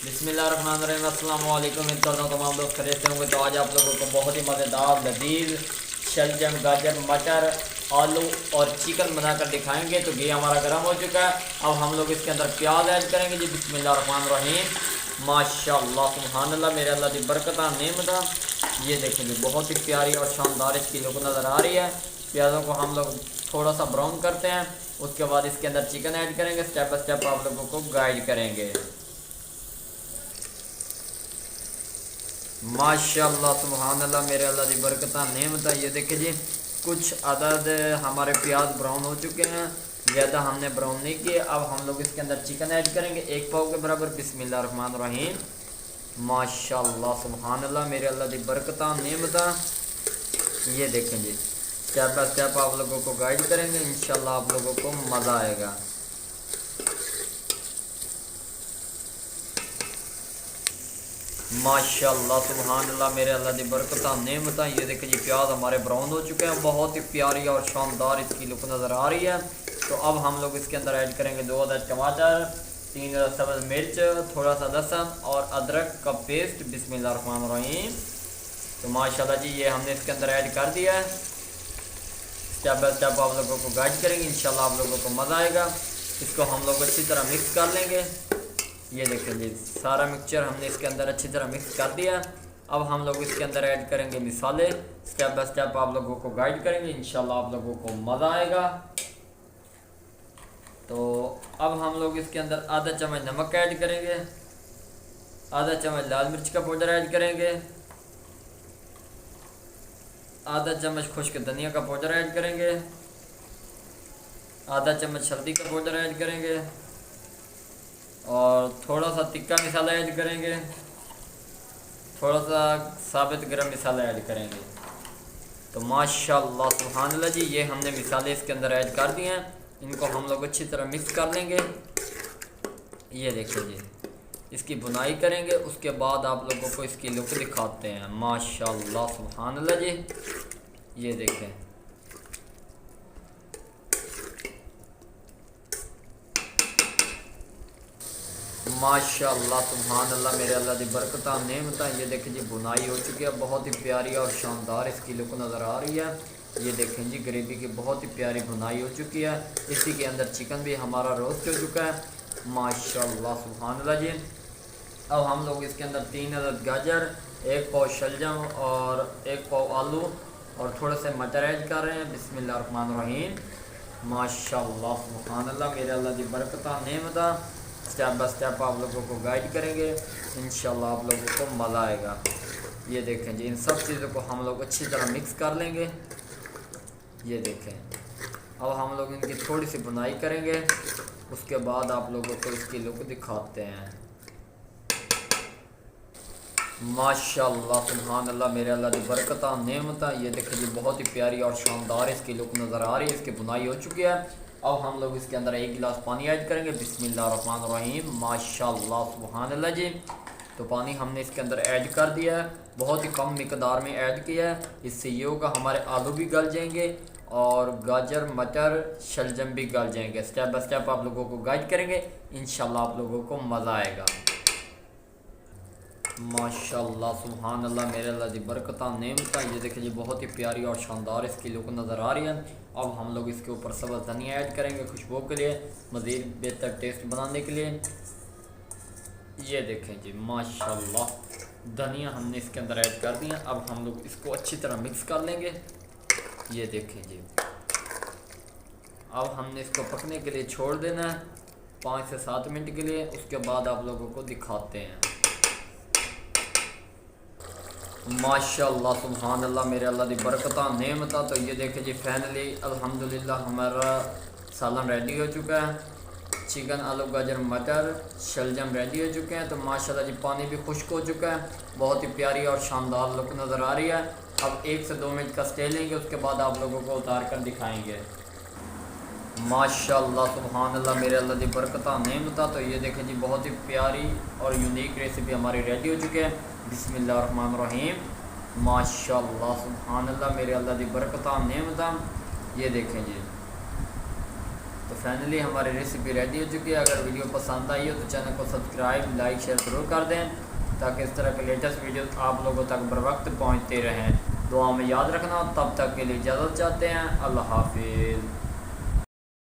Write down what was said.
बिस्मिल्लाहिर्रहमानिर्रहीम। अस्सलाम वालेकुम। उम्मीद करता हूँ तमाम लोग खरीदते होंगे। तो आज आप लोगों को बहुत ही मज़ेदार लजीज शलजम, गाजर, मटर, आलू और चिकन बनाकर दिखाएंगे। तो घी हमारा गर्म हो चुका है। अब हम लोग इसके अंदर प्याज ऐड करेंगे जी। बिस्मिल्लाहिर्रहमानिर्रहीम। माशाअल्लाह सुभानअल्लाह, मेरे अल्लाह की बरकत नेमता। ये देखेंगे बहुत ही प्यारी और शानदार इसकी लुक नज़र आ रही है। प्याज़ों को हम लोग थोड़ा सा ब्राउन करते हैं, उसके बाद इसके अंदर चिकन ऐड करेंगे। स्टेप बाय स्टेप आप लोगों को गाइड करेंगे। माशाअल्लाह सुभानअल्लाह, मेरे अल्लाह की बरकत नेमता। ये देखिए जी, कुछ अदद हमारे प्याज ब्राउन हो चुके हैं, ज़्यादा हमने ब्राउन नहीं किए। अब हम लोग इसके अंदर चिकन ऐड करेंगे 1 पाव के बराबर। बिस्मिल्लाहिर्रहमानिर्रहीम। माशाअल्लाह सुभानअल्लाह, मेरे अल्लाह की बरकत नेमता। ये देखें जी, स्टेप बाय स्टेप आप लोगों को गाइड करेंगे। इंशाल्लाह आप लोगों को मज़ा आएगा। माशाअल्लाह सुभानअल्लाह, मेरे अल्लाह की बरकत नेमता। ये देखिए जी, प्याज हमारे ब्राउन हो चुके हैं, बहुत ही प्यारी और शानदार इसकी लुक नज़र आ रही है। तो अब हम लोग इसके अंदर ऐड करेंगे 2 अदद टमाटर, 3 अदद सब्ज़ मिर्च, थोड़ा सा लहसुन और अदरक का पेस्ट। बिस्मिल्लाहिर्रहमानिर्रहीम। तो माशाल्लाह जी, ये हमने इसके अंदर ऐड कर दिया है। स्टेप बाय स्टेप आप लोगों को गाइड करेंगे। इंशाल्लाह आप लोगों को मज़ा आएगा। इसको हम लोग अच्छी तरह मिक्स कर लेंगे। ये देखें जी, सारा मिक्सचर हमने इसके अंदर अच्छी तरह मिक्स कर दिया। अब हम लोग इसके अंदर ऐड करेंगे मिसाले। स्टेप बाय स्टेप आप लोगों को गाइड करेंगे। इंशाल्लाह आप लोगों को मज़ा आएगा। तो अब हम लोग इसके अंदर आधा चम्मच नमक ऐड करेंगे, आधा चम्मच लाल मिर्च का पाउडर ऐड करेंगे, आधा चम्मच खुश्क धनिया का पाउडर ऐड करेंगे, आधा चम्मच हल्दी का पाउडर ऐड करेंगे और थोड़ा सा तिक्का मसाला ऐड करेंगे, थोड़ा सा साबित गरम मसाला ऐड करेंगे। तो माशाअल्लाह सुभानअल्लाह जी, ये हमने मसाले इसके अंदर ऐड कर दिए हैं। इनको हम लोग अच्छी तरह मिक्स कर लेंगे। ये देखिए जी, इसकी बुनाई करेंगे, उसके बाद आप लोगों को इसकी लुक दिखाते हैं। माशाअल्लाह सुभानअल्लाह जी, ये देखें। माशाअल्लाह सुभानअल्लाह, मेरे अल्लाह की बरकत नेमता। ये देखें जी, बुनाई हो चुकी है, बहुत ही प्यारी और शानदार इसकी लुक नज़र आ रही है। ये देखें जी, ग्रेवी की बहुत ही प्यारी बुनाई हो चुकी है। इसी के अंदर चिकन भी हमारा रोस्ट हो चुका है। माशाअल्लाह सुभानअल्लाह जी। अब हम लोग इसके अंदर 3 अदद गाजर, 1 पाव शलजम और 1 पाव आलू और थोड़े से मटर ऐड कर रहे हैं। बिस्मिल्लाहिर्रहमानिर्रहीम। माशाअल्लाह सुभानअल्लाह, मेरे अल्लाह की बरकत नेमता। स्टेप बाय स्टेप आप लोगों को गाइड करेंगे। इंशाल्लाह आप लोगों को मज़ा आएगा। ये देखें जी, इन सब चीज़ों को हम लोग अच्छी तरह मिक्स कर लेंगे। ये देखें, अब हम लोग इनकी थोड़ी सी बुनाई करेंगे, उसके बाद आप लोगों को इसकी लुक दिखाते हैं। माशाअल्लाह सुभानअल्लाह, मेरे अल्लाह की बरकत नेमता। ये देखिए जी, बहुत ही प्यारी और शानदार इसकी लुक नज़र आ रही है। इसकी बुनाई हो चुकी है। अब हम लोग इसके अंदर 1 गिलास पानी ऐड करेंगे। बिस्मिल्लाहिर्रहमानिर्रहीम। माशाअल्लाह सुभानअल्लाह जी। तो पानी हमने इसके अंदर ऐड कर दिया है, बहुत ही कम मिकदार में ऐड किया है। इससे ये होगा हमारे आलू भी गल जाएंगे और गाजर, मटर, शलजम भी गल जाएंगे। स्टेप बाय स्टेप आप लोगों को गाइड करेंगे। इंशाल्लाह आप लोगों को मज़ा आएगा। माशाअल्लाह सुभानअल्लाह, मेरे अल्लाह की बरकत नेमता। ये देखिए जी, बहुत ही प्यारी और शानदार इसकी लुक नज़र आ रही है। अब हम लोग इसके ऊपर सब्ज़ धनिया ऐड करेंगे खुशबू के लिए, मज़ीद बेहतर टेस्ट बनाने के लिए। ये देखें जी, माशाअल्लाह, धनिया हमने इसके अंदर ऐड कर दिया। अब हम लोग इसको अच्छी तरह मिक्स कर लेंगे। ये देखें जी, अब हमने इसको पकने के लिए छोड़ देना है 5 से 7 मिनट के लिए। उसके बाद आप लोगों को दिखाते हैं। माशाअल्लाह सुभानअल्लाह, मेरे अल्लाह की बरकत नेमता। तो ये देखें जी, फाइनली अल्हम्दुलिल्लाह हमारा सालन रेडी हो चुका है। चिकन, आलू, गाजर, मटर, शलजम रेडी हो चुके हैं। तो माशाल्लाह जी, पानी भी खुश्क हो चुका है, बहुत ही प्यारी और शानदार लुक नज़र आ रही है। अब 1 से 2 मिनट का स्टे लेंगे, उसके बाद आप लोगों को उतार कर दिखाएंगे। माशाअल्लाह सुभानअल्लाह, मेरे अल्लाह की बरकत नेमता। तो ये देखें जी, बहुत ही प्यारी और यूनिक रेसिपी हमारी रेडी हो चुकी है। बिस्मिल्लाहिर्रहमानिर्रहीम। माशाअल्लाह सुभानअल्लाह, मेरे अल्लाह की बरकत नेमता। ये देखें जी, तो फाइनली हमारी रेसिपी रेडी हो चुकी है। अगर वीडियो पसंद आई हो तो चैनल को सब्सक्राइब, लाइक, शेयर ज़रूर कर दें ताकि इस तरह के लेटेस्ट वीडियो आप लोगों तक बर वक्त पहुँचते रहें। दुआ में याद रखना। तब तक के लिए इजाज़त चाहते हैं। अल्लाह हाफिज़।